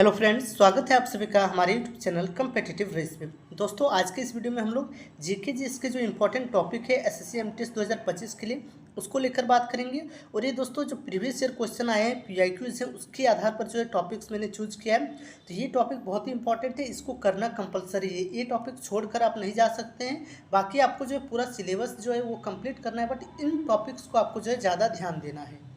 Hello friends, स्वागत है आप सभी का हमारे यूट्यूब चैनल कम्पिटिटिव रेस में। दोस्तों, आज के इस वीडियो में हम लोग जीके जी इसके जो इम्पोर्टेंट टॉपिक है एसएससी एमटीएस 2025 के लिए उसको लेकर बात करेंगे। और ये दोस्तों जो प्रीवियस ईयर क्वेश्चन आए हैं पीआईक्यूज है उसके आधार पर जो है टॉपिक्स मैंने चूज किया है। तो ये टॉपिक बहुत ही इंपॉर्टेंट है, इसको करना कंपलसरी है। ये टॉपिक छोड़कर आप नहीं जा सकते हैं। बाकी आपको जो है पूरा सिलेबस जो है वो कंप्लीट करना है, बट इन टॉपिक्स को आपको जो है ज़्यादा ध्यान देना है।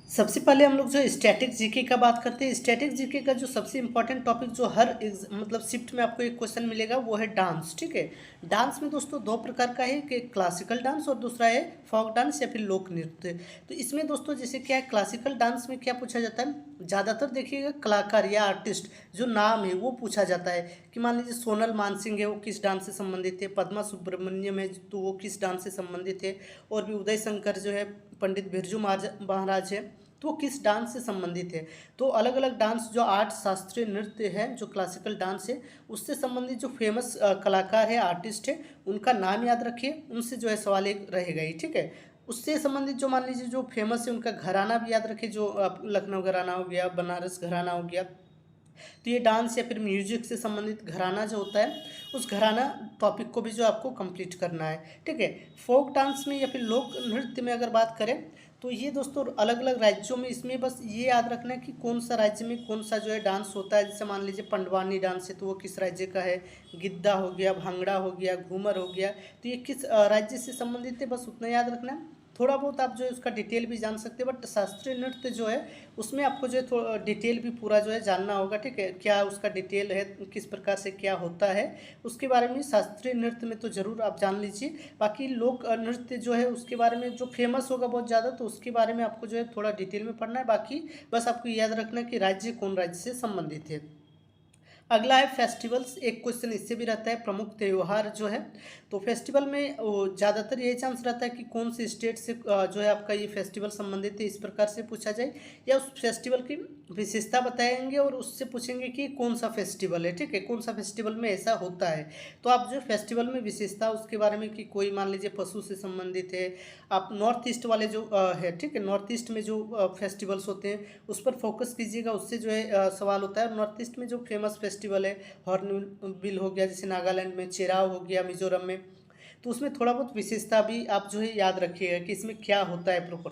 सबसे पहले हम लोग जो स्टैटिक जीके का बात करते हैं। स्टैटिक जीके का जो सबसे इंपॉर्टेंट टॉपिक जो हर मतलब शिफ्ट में आपको एक क्वेश्चन मिलेगा वो है डांस। ठीक है, डांस में दोस्तों दो प्रकार का है कि क्लासिकल डांस और दूसरा है फोक डांस या फिर लोक नृत्य। तो इसमें दोस्तों जैसे क्या है, क्लासिकल डांस में क्या पूछा जाता है, ज़्यादातर देखिएगा कलाकार या आर्टिस्ट जो नाम है वो पूछा जाता है कि मान लीजिए सोनल मानसिंह है वो किस डांस से संबंधित है, पद्मा सुब्रमण्यम है तो वो किस डांस से संबंधित है, और भी उदय शंकर जो है पंडित बिरजू महाराज है तो वो किस डांस से संबंधित है। तो अलग अलग डांस जो आर्ट शास्त्रीय नृत्य है जो क्लासिकल डांस है उससे संबंधित जो फेमस कलाकार है आर्टिस्ट है उनका नाम याद रखिए, उनसे जो है सवाल एक रहेगा ही। ठीक है, उससे संबंधित जो मान लीजिए जो फेमस है उनका घराना भी याद रखिए, जो लखनऊ घराना हो गया, बनारस घराना हो गया। तो ये डांस या फिर म्यूजिक से संबंधित घराना जो होता है उस घराना टॉपिक को भी जो आपको कंप्लीट करना है। ठीक है, फोक डांस में या फिर लोक नृत्य में अगर बात करें तो ये दोस्तों अलग अलग राज्यों में, इसमें बस ये याद रखना है कि कौन सा राज्य में कौन सा जो है डांस होता है। जैसे मान लीजिए पंडवानी डांस है तो वो किस राज्य का है, गिद्दा हो गया, भांगड़ा हो गया, घूमर हो गया, तो ये किस राज्य से संबंधित है, बस उतना याद रखना है। थोड़ा बहुत आप जो है उसका डिटेल भी जान सकते हैं, बट शास्त्रीय नृत्य जो है उसमें आपको जो है थोड़ा डिटेल भी पूरा जो है जानना होगा। ठीक है, क्या उसका डिटेल है, किस प्रकार से क्या होता है उसके बारे में शास्त्रीय नृत्य में तो ज़रूर आप जान लीजिए। बाकी लोक नृत्य जो है उसके बारे में जो फेमस होगा बहुत ज़्यादा तो उसके बारे में आपको जो है थोड़ा डिटेल में पढ़ना है। बाकी बस आपको याद रखना है कि राज्य कौन राज्य से संबंधित है। अगला है फेस्टिवल्स, एक क्वेश्चन इससे भी रहता है, प्रमुख त्यौहार जो है। तो फेस्टिवल में ज़्यादातर यही चांस रहता है कि कौन से स्टेट से जो है आपका ये फेस्टिवल संबंधित है, इस प्रकार से पूछा जाए, या उस फेस्टिवल की विशेषता बताएंगे और उससे पूछेंगे कि कौन सा फेस्टिवल है। ठीक है, कौन सा फेस्टिवल में ऐसा होता है। तो आप जो फेस्टिवल में विशेषता उसके बारे में कि कोई मान लीजिए पशु से संबंधित है, आप नॉर्थ ईस्ट वाले जो है, ठीक है, नॉर्थ ईस्ट में जो फेस्टिवल्स होते हैं उस पर फोकस कीजिएगा, उससे जो है सवाल होता है। नॉर्थ ईस्ट में जो फेमस फेस्टिवल है हॉर्नबिल हो गया, जैसे नागालैंड में चेराव हो गया, मिजोरम में, तो उसमें थोड़ा बहुत विशेषता भी आप जो है याद रखिएगा कि इसमें क्या होता है प्रॉपर।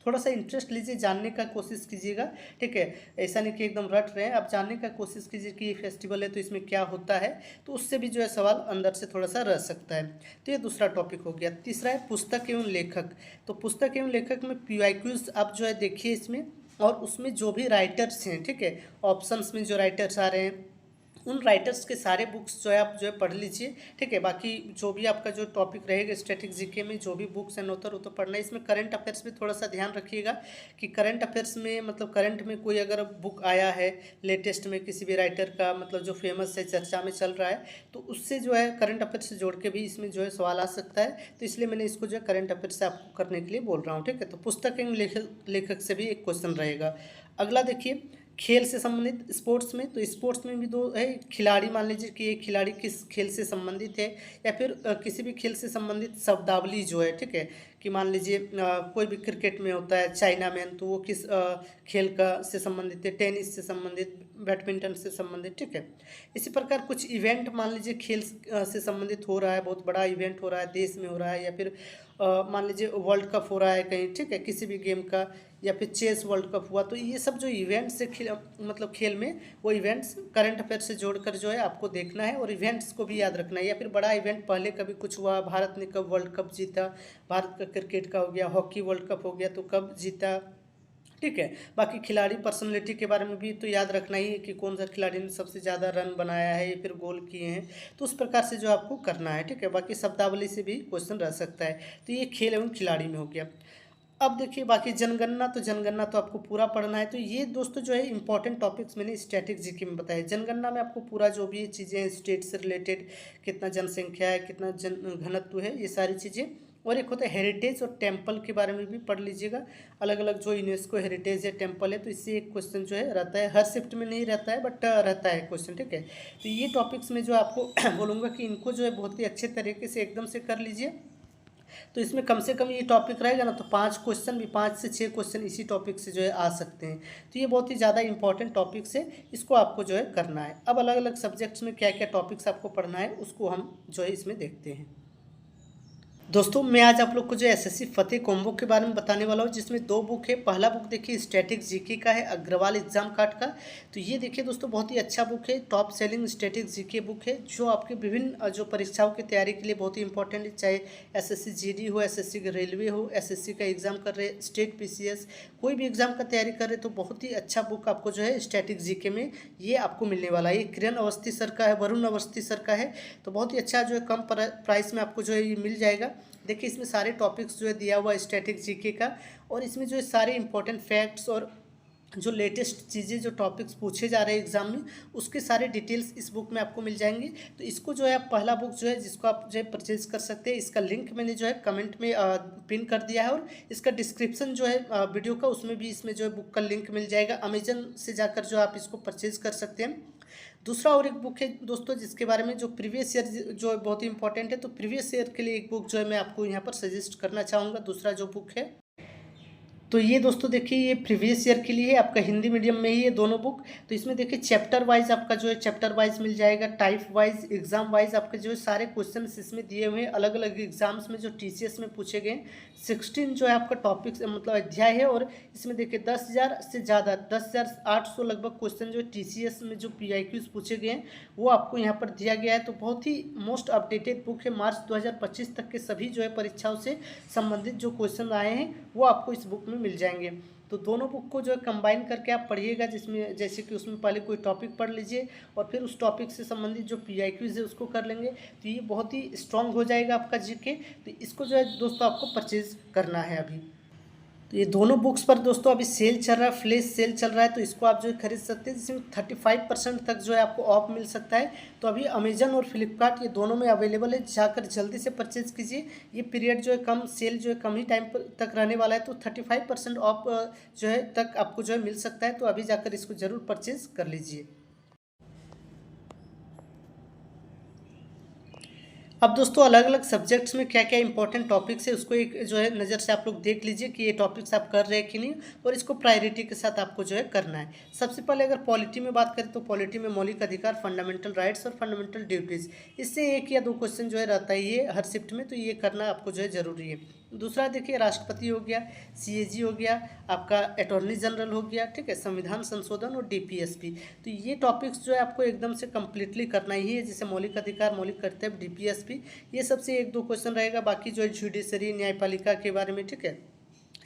थोड़ा सा इंटरेस्ट लीजिए, जानने का कोशिश कीजिएगा। ठीक है, ऐसा नहीं कि एकदम रट रहे हैं, आप जानने का कोशिश कीजिए कि ये फेस्टिवल है तो इसमें क्या होता है, तो उससे भी जो है सवाल अंदर से थोड़ा सा रह सकता है। तो ये दूसरा टॉपिक हो गया। तीसरा है पुस्तक एवं लेखक। तो पुस्तक एवं लेखक में पीआईक्यूज आप जो है देखिए इसमें, और उसमें जो भी राइटर्स हैं, ठीक है, ऑप्शंस में जो राइटर्स आ रहे हैं उन राइटर्स के सारे बुक्स जो है आप जो है पढ़ लीजिए। ठीक है, बाकी जो भी आपका जो टॉपिक रहेगा स्टैटिक जीके में जो भी बुक्स एंड ऑथर वो तो पढ़ना है। इसमें करंट अफेयर्स में थोड़ा सा ध्यान रखिएगा कि करंट अफेयर्स में मतलब करंट में कोई अगर बुक आया है लेटेस्ट में किसी भी राइटर का, मतलब जो फेमस है चर्चा में चल रहा है, तो उससे जो है करंट अफेयर से जोड़ के भी इसमें जो है सवाल आ सकता है। तो इसलिए मैंने इसको जो है करंट अफेयर से आपको करने के लिए बोल रहा हूँ। ठीक है, तो पुस्तक एवं लेखक से भी एक क्वेश्चन रहेगा। अगला देखिए खेल से संबंधित स्पोर्ट्स में, तो स्पोर्ट्स में भी दो है खिलाड़ी, मान लीजिए कि एक खिलाड़ी किस खेल से संबंधित है, या फिर किसी भी खेल से संबंधित शब्दावली जो है। ठीक है, कि मान लीजिए कोई भी क्रिकेट में होता है चाइना मैन तो वो किस खेल का से संबंधित है, टेनिस से संबंधित, बैडमिंटन से संबंधित। ठीक है, इसी प्रकार कुछ इवेंट मान लीजिए खेल से संबंधित हो रहा है, बहुत बड़ा इवेंट हो रहा है, देश में हो रहा है, या फिर मान लीजिए वर्ल्ड कप हो रहा है कहीं, ठीक है, किसी भी गेम का, या फिर चेस वर्ल्ड कप हुआ, तो ये सब जो इवेंट्स है मतलब खेल में, वो इवेंट्स करंट अफेयर से जोड़कर जो है आपको देखना है और इवेंट्स को भी याद रखना है। या फिर बड़ा इवेंट पहले कभी कुछ हुआ, भारत ने कब वर्ल्ड कप जीता, भारत का क्रिकेट का हो गया, हॉकी वर्ल्ड कप हो गया तो कब जीता। ठीक है, बाकी खिलाड़ी पर्सनैलिटी के बारे में भी तो याद रखना ही है कि कौन सा खिलाड़ी ने सबसे ज़्यादा रन बनाया है या फिर गोल किए हैं, तो उस प्रकार से जो आपको करना है। ठीक है, बाकी शब्दावली से भी क्वेश्चन रह सकता है। तो ये खेल एवं खिलाड़ी में हो गया। अब देखिए बाकी जनगणना, तो जनगणना तो आपको पूरा पढ़ना है। तो ये दोस्तों जो है इंपॉर्टेंट टॉपिक्स मैंने स्टैटिक जीके में बताया। जनगणना में आपको पूरा जो भी चीज़ें हैं स्टेट से रिलेटेड, कितना जनसंख्या है, कितना जन घनत्व है, ये सारी चीज़ें। और एक होता है हेरिटेज और टेम्पल के बारे में भी पढ़ लीजिएगा। अलग अलग जो यूनेस्को हेरिटेज है, टेम्पल है, तो इससे एक क्वेश्चन जो है रहता है, हर शिफ्ट में नहीं रहता है बट रहता है क्वेश्चन। ठीक है, तो ये टॉपिक्स में जो आपको बोलूँगा कि इनको जो है बहुत ही अच्छे तरीके से एकदम से कर लीजिए। तो इसमें कम से कम ये टॉपिक रहेगा ना, तो 5 क्वेश्चन भी, 5 से 6 क्वेश्चन इसी टॉपिक से जो है आ सकते हैं। तो ये बहुत ही ज़्यादा इंपॉर्टेंट टॉपिक्स है, इसको आपको जो है करना है। अब अलग अलग सब्जेक्ट्स में क्या क्या टॉपिक्स आपको पढ़ना है उसको हम जो है इसमें देखते हैं। दोस्तों मैं आज आप लोग को जो एसएससी फतेह कॉम्बो के बारे में बताने वाला हूँ, जिसमें 2 बुक है। पहला बुक देखिए स्टैटिक जीके का है, अग्रवाल एग्जाम कार्ड का। तो ये देखिए दोस्तों बहुत ही अच्छा बुक है, top selling static GK book है, जो आपके विभिन्न जो परीक्षाओं की तैयारी के लिए बहुत ही इंपॉर्टेंट है। चाहे एसएससी जीडी हो, एसएससी का रेलवे हो, एसएससी का एग्जाम कर रहे, स्टेट पीसीएस, कोई भी एग्जाम का तैयारी कर रहे, तो बहुत ही अच्छा बुक आपको जो है स्टैटिक जीके में ये आपको मिलने वाला है। ये किरण अवस्थी सर का है, वरुण अवस्थी सर का है। तो बहुत ही अच्छा जो है कम प्राइस में आपको जो है ये मिल जाएगा। देखिए इसमें सारे टॉपिक्स जो है दिया हुआ है स्टैटिक जीके का, और इसमें जो है सारे इंपॉर्टेंट फैक्ट्स और जो लेटेस्ट चीज़ें, जो टॉपिक्स पूछे जा रहे हैं एग्जाम में, उसके सारे डिटेल्स इस बुक में आपको मिल जाएंगे। तो इसको जो है आप पहला बुक जो है जिसको आप जो है परचेज कर सकते हैं, इसका लिंक मैंने जो है कमेंट में पिन कर दिया है, और इसका डिस्क्रिप्शन जो है वीडियो का, उसमें भी इसमें जो है बुक का लिंक मिल जाएगा। अमेजन से जाकर जो आप इसको परचेज कर सकते हैं। दूसरा और एक बुक है दोस्तों जिसके बारे में, जो प्रीवियस ईयर जो है बहुत ही इंपॉर्टेंट है, तो प्रीवियस ईयर के लिए एक बुक जो है मैं आपको यहाँ पर सजेस्ट करना चाहूँगा। दूसरा जो बुक है, तो ये दोस्तों देखिए ये प्रीवियस ईयर के लिए है, आपका हिंदी मीडियम में ही है दोनों बुक। तो इसमें देखिए चैप्टर वाइज आपका जो है चैप्टर वाइज मिल जाएगा, टाइप वाइज, एग्जाम वाइज आपके जो है सारे क्वेश्चन इसमें दिए हुए हैं, अलग अलग एग्जाम्स में जो टीसीएस में पूछे गए। 16 जो है आपका टॉपिक्स मतलब अध्याय है, और इसमें देखिए 10,000 से ज़्यादा, 10,800 लगभग क्वेश्चन जो टीसीएस में जो पीआईक्यूज पूछे गए हैं वो आपको यहाँ पर दिया गया है। तो बहुत ही मोस्ट अपडेटेड बुक है, मार्च 2025 तक के सभी जो है परीक्षाओं से संबंधित जो क्वेश्चन आए हैं वो आपको इस बुक में मिल जाएंगे। तो दोनों बुक को जो है कंबाइन करके आप पढ़िएगा, जिसमें जैसे कि उसमें पहले कोई टॉपिक पढ़ लीजिए और फिर उस टॉपिक से संबंधित जो पीआईक्यूज है उसको कर लेंगे, तो ये बहुत ही स्ट्रांग हो जाएगा आपका जीके। तो इसको जो है दोस्तों आपको परचेज करना है अभी। तो ये दोनों बुक्स पर दोस्तों अभी सेल चल रहा है, फ्लैश सेल चल रहा है, तो इसको आप जो है खरीद सकते हैं, जिसमें 35% तक जो है आपको ऑफ मिल सकता है। तो अभी अमेजन और फ्लिपकार्ट ये दोनों में अवेलेबल है, जाकर जल्दी से परचेज कीजिए। ये पीरियड जो है कम, सेल जो है कम ही टाइम तक रहने वाला है, तो 35% ऑफ जो है तक आपको जो है मिल सकता है। तो अभी जाकर इसको ज़रूर परचेज कर लीजिए। अब दोस्तों अलग अलग सब्जेक्ट्स में क्या क्या इंपॉर्टेंट टॉपिक्स है उसको एक जो है नज़र से आप लोग देख लीजिए कि ये टॉपिक्स आप कर रहे हैं कि नहीं, और इसको प्रायोरिटी के साथ आपको जो है करना है। सबसे पहले अगर पॉलिटी में बात करें, तो पॉलिटी में मौलिक अधिकार, फंडामेंटल राइट्स और फंडामेंटल ड्यूटीज़, इससे 1 या 2 क्वेश्चन जो है रहता ही है हर शिफ्ट में, तो ये करना आपको जो है ज़रूरी है। दूसरा देखिए राष्ट्रपति हो गया, सीएजी हो गया, आपका अटॉर्नी जनरल हो गया, ठीक है, संविधान संशोधन और डीपीएसपी। तो ये टॉपिक्स जो है आपको एकदम से कंप्लीटली करना ही है, जैसे मौलिक अधिकार, मौलिक कर्तव्य, डीपीएसपी, ये सबसे 1-2 क्वेश्चन रहेगा। बाकी जो है जुडिशरी, न्यायपालिका के बारे में, ठीक है,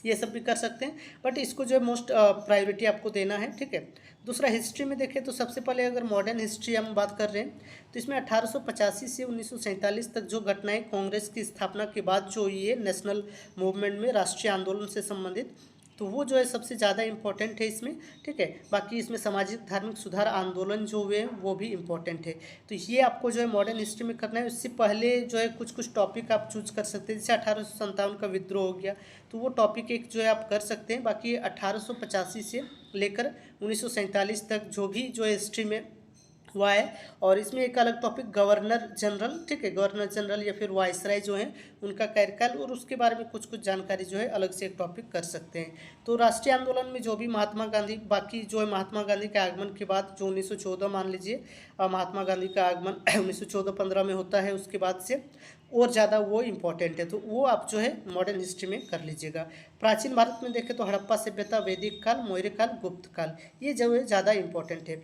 ये सब भी कर सकते हैं, बट इसको जो है मोस्ट प्रायोरिटी आपको देना है, ठीक है। दूसरा हिस्ट्री में देखें तो सबसे पहले अगर मॉडर्न हिस्ट्री हम बात कर रहे हैं, तो इसमें 1885 से 1947 तक जो घटनाएं कांग्रेस की स्थापना के बाद जो हुई है नेशनल मूवमेंट में, राष्ट्रीय आंदोलन से संबंधित, तो वो जो है सबसे ज़्यादा इम्पोर्टेंट है इसमें, ठीक है। बाकी इसमें सामाजिक धार्मिक सुधार आंदोलन जो हुए हैं वो भी इम्पोर्टेंट है। तो ये आपको जो है मॉडर्न हिस्ट्री में करना है। उससे पहले जो है कुछ कुछ टॉपिक आप चूज कर सकते हैं, जैसे 1857 का विद्रोह हो गया, तो वो टॉपिक एक जो है आप कर सकते हैं। बाकी 1885 से लेकर 1947 तक जो भी जो है हिस्ट्री में हुआ है, और इसमें एक अलग टॉपिक गवर्नर जनरल, ठीक है, गवर्नर जनरल या फिर वाइसराय जो है उनका कार्यकाल, और उसके बारे में कुछ कुछ जानकारी जो है अलग से एक टॉपिक कर सकते हैं। तो राष्ट्रीय आंदोलन में जो भी महात्मा गांधी, बाकी जो है महात्मा गांधी के आगमन के बाद जो 1914 मान लीजिए, महात्मा गांधी का आगमन 1914-15 में होता है, उसके बाद से और ज़्यादा वो इम्पोर्टेंट है, तो वो आप जो है मॉडर्न हिस्ट्री में कर लीजिएगा। प्राचीन भारत में देखें तो हड़प्पा सभ्यता, वैदिक काल, मौर्य काल, गुप्त काल, ये जो है ज़्यादा इंपॉर्टेंट है।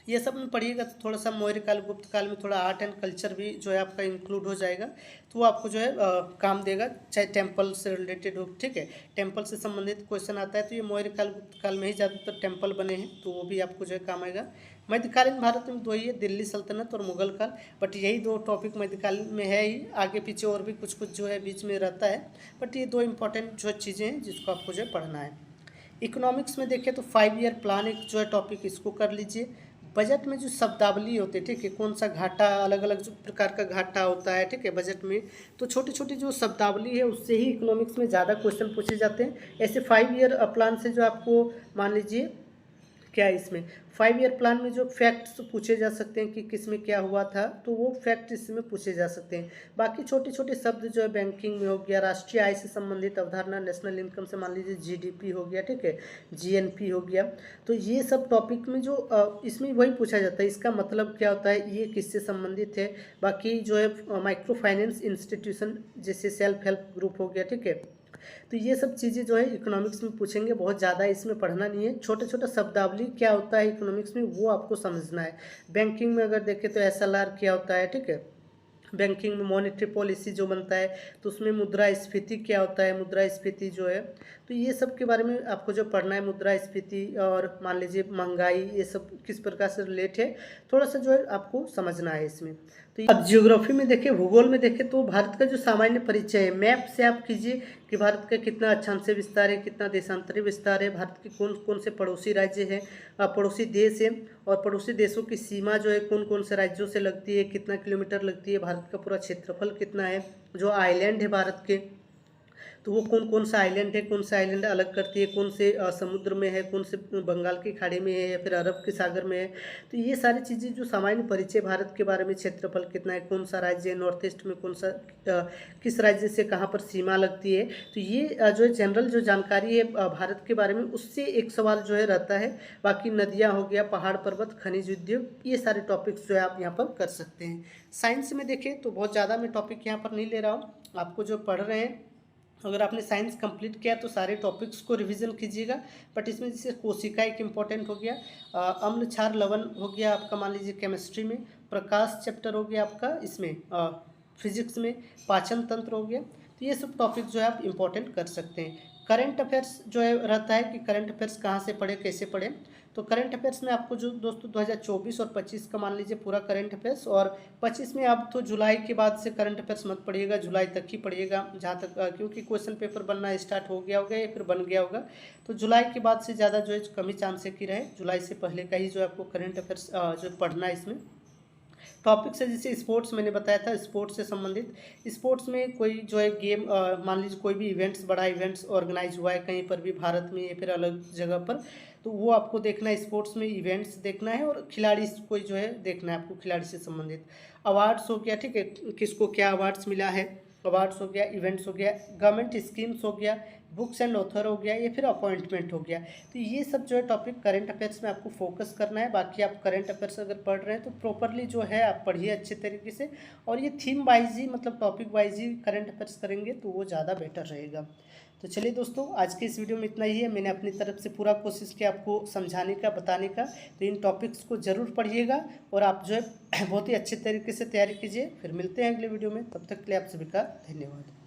ये सब में पढ़िएगा तो थोड़ा सा मौर्य काल, गुप्त काल में थोड़ा आर्ट एंड कल्चर भी जो है आपका इंक्लूड हो जाएगा, तो वो आपको जो है काम देगा, चाहे टेम्पल से रिलेटेड हो, ठीक है, टेम्पल से संबंधित क्वेश्चन आता है, तो ये मौर्य काल, गुप्त काल में ही ज़्यादातर टेम्पल बने हैं, तो वो भी आपको जो है काम आएगा। मध्यकालीन भारत में 2 ही है, दिल्ली सल्तनत और मुगल काल, बट यही 2 टॉपिक मध्यकालीन में है ही, आगे पीछे और भी कुछ कुछ जो है बीच में रहता है, बट ये 2 इंपॉर्टेंट जो चीज़ें हैं जिसको आपको जो है पढ़ना है। इकोनॉमिक्स में देखें तो 5 ईयर प्लान एक जो है टॉपिक, इसको कर लीजिए। बजट में जो शब्दावली होते हैं, ठीक है, कौन सा घाटा, अलग अलग जो प्रकार का घाटा होता है, ठीक है, बजट में, तो छोटी छोटी जो शब्दावली है उससे ही इकोनॉमिक्स में ज़्यादा क्वेश्चन पूछे जाते हैं। ऐसे 5 ईयर प्लान से जो आपको मान लीजिए क्या है इसमें 5 ईयर प्लान में जो फैक्ट्स पूछे जा सकते हैं कि किस में क्या हुआ था, तो वो फैक्ट इसमें पूछे जा सकते हैं। बाकी छोटे छोटे शब्द जो है बैंकिंग में हो गया, राष्ट्रीय आय से संबंधित अवधारणा, नेशनल इनकम से मान लीजिए जीडीपी हो गया, ठीक है, जीएनपी हो गया, तो ये सब टॉपिक में जो इसमें वही पूछा जाता है, इसका मतलब क्या होता है, ये किससे संबंधित है। बाकी जो है माइक्रो फाइनेंस इंस्टीट्यूशन जैसे सेल्फ हेल्प ग्रुप हो गया, ठीक है, तो ये सब चीज़ें जो है इकोनॉमिक्स में पूछेंगे, बहुत ज़्यादा इसमें पढ़ना नहीं है। छोटा छोटा शब्दावली क्या होता है इकोनॉमिक्स में वो आपको समझना है। बैंकिंग में अगर देखें तो एसएलआर क्या होता है, ठीक है, बैंकिंग में मॉनेटरी पॉलिसी जो बनता है, तो उसमें मुद्रास्फीति क्या होता है, मुद्रास्फीति जो है, तो ये सब के बारे में आपको जो पढ़ना है, मुद्रास्फीति और मान लीजिए महंगाई, ये सब किस प्रकार से रिलेट है, थोड़ा सा जो है आपको समझना है इसमें। तो अब ज्योग्राफी में देखें, भूगोल में देखें, तो भारत का जो सामान्य परिचय है मैप से आप कीजिए कि भारत का कितना अक्षांश विस्तार है, कितना देशांतरी विस्तार है, भारत के कौन कौन से पड़ोसी राज्य हैं, पड़ोसी देश है, और पड़ोसी देशों की सीमा जो है कौन कौन से राज्यों से लगती है, कितना किलोमीटर लगती है, भारत का पूरा क्षेत्रफल कितना है, जो आइलैंड है भारत के, तो वो कौन कौन सा आइलैंड है, कौन सा आइलैंड अलग करती है, कौन से समुद्र में है, कौन से बंगाल की खाड़ी में है या फिर अरब के सागर में है, तो ये सारी चीज़ें जो सामान्य परिचय भारत के बारे में, क्षेत्रफल कितना है, कौन सा राज्य है, नॉर्थ ईस्ट में कौन सा किस राज्य से कहाँ पर सीमा लगती है, तो ये जो है जनरल जो जानकारी है भारत के बारे में, उससे एक सवाल जो है रहता है। बाकी नदियाँ हो गया, पहाड़ पर्वत, खनिज उद्योग, ये सारे टॉपिक्स जो है आप यहाँ पर कर सकते हैं। साइंस में देखें तो बहुत ज़्यादा मैं टॉपिक यहाँ पर नहीं ले रहा हूँ, आपको जो पढ़ रहे हैं, अगर आपने साइंस कंप्लीट किया तो सारे टॉपिक्स को रिवीजन कीजिएगा, बट इसमें जैसे कोशिका एक इम्पॉर्टेंट हो गया, अम्ल क्षार लवण हो गया आपका मान लीजिए केमिस्ट्री में, प्रकाश चैप्टर हो गया आपका इसमें फिजिक्स में, पाचन तंत्र हो गया, तो ये सब टॉपिक जो है आप इम्पोर्टेंट कर सकते हैं। करंट अफेयर्स जो है रहता है कि करंट अफेयर्स कहाँ से पढ़े, कैसे पढ़े, तो करंट अफेयर्स में आपको जो दोस्तों 2024 और 25 का मान लीजिए पूरा करंट अफेयर्स, और 25 में आप तो जुलाई के बाद से करंट अफेयर्स मत पढ़िएगा, जुलाई तक ही पढ़िएगा जहाँ तक, क्योंकि क्वेश्चन पेपर बनना स्टार्ट हो गया होगा या फिर बन गया होगा, तो जुलाई के बाद से ज़्यादा जो है कम ही चांस है कि रहे, जुलाई से पहले का ही जो आपको करंट अफेयर्स जो पढ़ना है। इसमें टॉपिक्स है जैसे स्पोर्ट्स, मैंने बताया था स्पोर्ट्स से संबंधित, स्पोर्ट्स में कोई जो है गेम मान लीजिए कोई भी इवेंट्स, बड़ा इवेंट्स ऑर्गेनाइज हुआ है कहीं पर भी भारत में या फिर अलग जगह पर, तो वो आपको देखना है, स्पोर्ट्स में इवेंट्स देखना है, और खिलाड़ी कोई जो है देखना है आपको, खिलाड़ी से संबंधित। अवार्ड्स हो गया, ठीक है, किसको क्या अवार्ड्स मिला है, अवार्ड्स हो गया, इवेंट्स हो गया, गवर्नमेंट स्कीम्स हो गया, बुक्स एंड ऑथर हो गया, या फिर अपॉइंटमेंट हो गया, तो ये सब जो है टॉपिक करंट अफेयर्स में आपको फोकस करना है। बाकी आप करंट अफेयर्स अगर पढ़ रहे हैं तो प्रॉपरली जो है आप पढ़िए अच्छे तरीके से, और ये थीम वाइज ही मतलब टॉपिक वाइज ही करंट अफेयर्स करेंगे तो वो ज़्यादा बेटर रहेगा। तो चलिए दोस्तों, आज के इस वीडियो में इतना ही है, मैंने अपनी तरफ से पूरा कोशिश किया आपको समझाने का, बताने का, तो इन टॉपिक्स को ज़रूर पढ़िएगा और आप जो है बहुत ही अच्छे तरीके से तैयारी कीजिए। फिर मिलते हैं अगले वीडियो में, तब तक के लिए आप सभी का धन्यवाद।